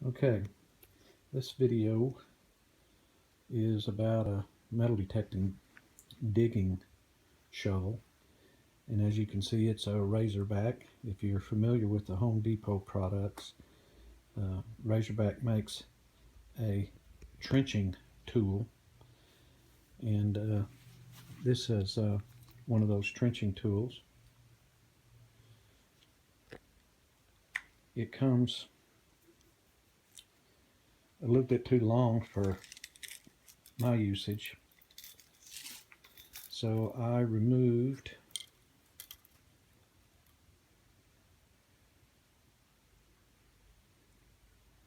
Okay, this video is about a metal detecting digging shovel, and as you can see, it's a razorback. If you're familiar with the Home Depot products, razorback makes a trenching tool, and this is one of those trenching tools. It comes a little bit too long for my usage, so I removed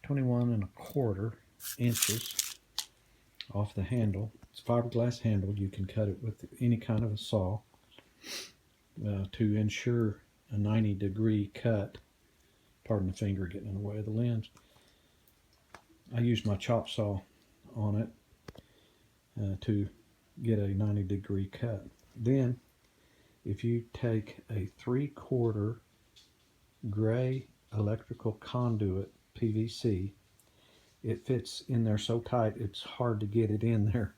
21 1/4 inches off the handle. It's a fiberglass handle. You can cut it with any kind of a saw to ensure a 90-degree cut. Pardon the finger getting in the way of the lens. I used my chop saw on it to get a 90-degree cut. Then, if you take a 3/4 gray electrical conduit PVC, it fits in there so tight it's hard to get it in there.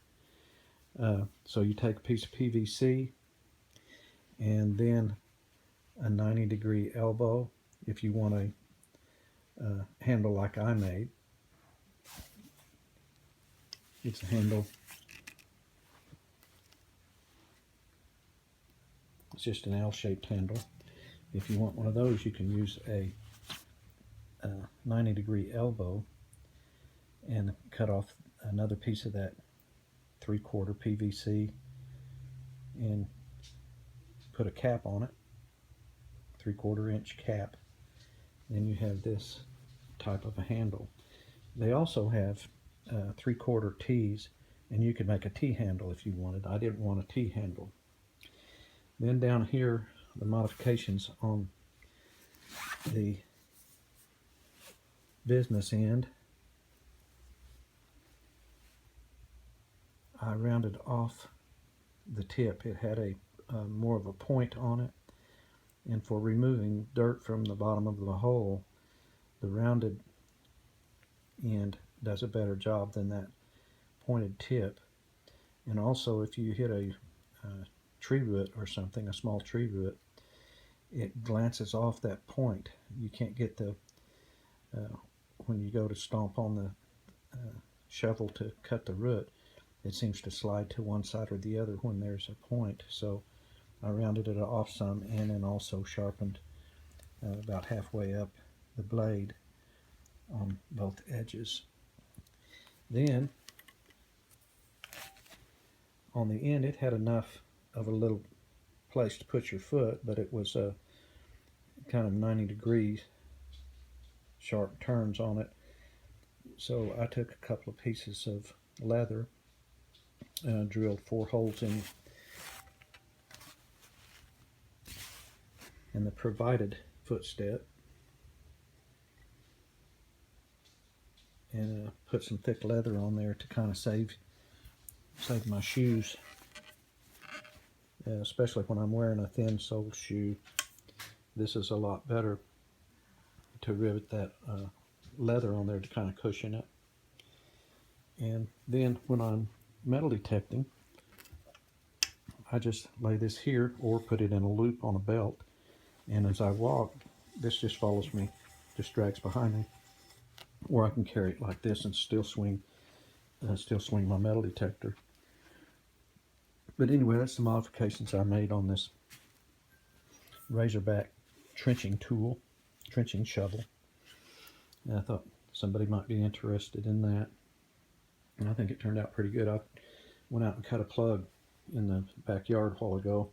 So you take a piece of PVC and then a 90-degree elbow if you want a handle like I made. It's a handle. It's just an L-shaped handle. If you want one of those, you can use a 90-degree elbow and cut off another piece of that 3/4 PVC and put a cap on it, 3/4 inch cap. Then you have this type of a handle. They also have 3/4 T's, and you could make a T handle if you wanted. I didn't want a T handle. Then down here, the modifications on the business end, I rounded off the tip. It had a more of a point on it, and for removing dirt from the bottom of the hole, the rounded end does a better job than that pointed tip. And also, if you hit a tree root or something, a small tree root, it glances off that point. You can't get the when you go to stomp on the shovel to cut the root, it seems to slide to one side or the other when there's a point. So I rounded it off some and then also sharpened about halfway up the blade on both edges. Then on the end, it had enough of a little place to put your foot, but it was kind of 90 degrees sharp turns on it. So I took a couple of pieces of leather, drilled 4 holes in the provided footstep, and put some thick leather on there to kind of save my shoes, especially when I'm wearing a thin sole shoe. This is a lot better to rivet that leather on there to kind of cushion it. And then when I'm metal detecting, I just lay this here or put it in a loop on a belt, and as I walk, this just follows me, just drags behind me, or I can carry it like this and still swing my metal detector. But anyway, that's the modifications I made on this razorback trenching shovel. And I thought somebody might be interested in that, and I think it turned out pretty good. I went out and cut a plug in the backyard a while ago,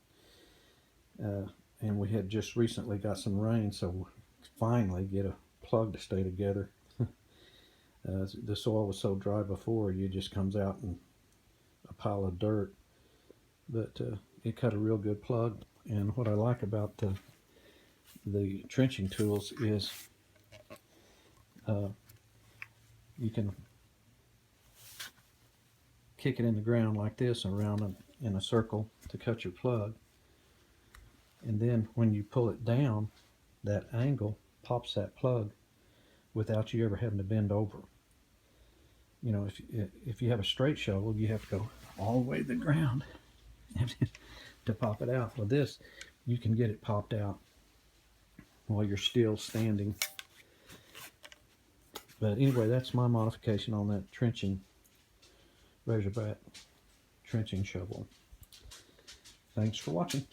and we had just recently got some rain, so finally get a plug to stay together. The soil was so dry before, it just comes out in a pile of dirt, but it cut a real good plug. And what I like about the trenching tools is you can kick it in the ground like this around in a circle to cut your plug, and then when you pull it down, that angle pops that plug without you ever having to bend over. You know, if you have a straight shovel, you have to go all the way to the ground to pop it out. With this, you can get it popped out while you're still standing. But anyway, that's my modification on that trenching razorback trenching shovel. Thanks for watching.